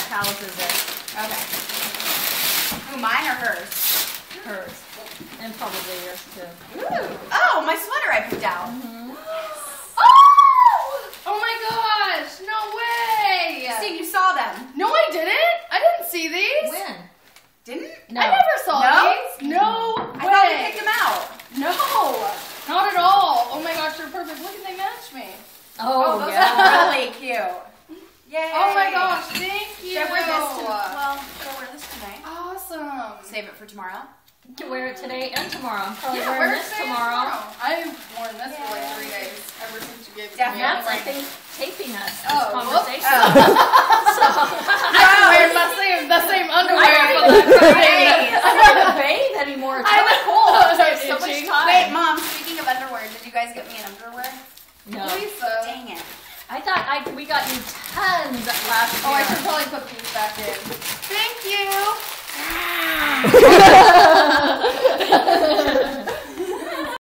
How's is it? Okay. Ooh, mine or hers? Hers. And probably yours too. Ooh. Oh, my sweater I picked out. Oh my gosh! No way! See, you saw them. No, I didn't. I didn't see these. When? Didn't? No. I never saw No? these. No I way. thought we picked them out. No, not at all. Oh my gosh, they're perfect. Look, they match me. Oh, Those yeah. are really cute. Yay. Oh my gosh, thank you. Should I wear this tonight? Well, should I wear this tonight? Awesome. Save it for tomorrow. You can wear it today and tomorrow. I'm probably Yeah, wearing wear it this today and tomorrow. I've worn this for like 3 days ever since you gave it to me. Definitely. That's, I think, taping us, this Oh, conversation. Oh. I'm wearing the same underwear for the Hey. I don't even bathe anymore. It's I so know. cold. I'm There's so much itching. time. Wait, Mom, speaking of underwear, did you guys get me an underwear? No. Lisa. Dang it. I thought we got you tons last year. Oh, I should probably put these back in. Thank you.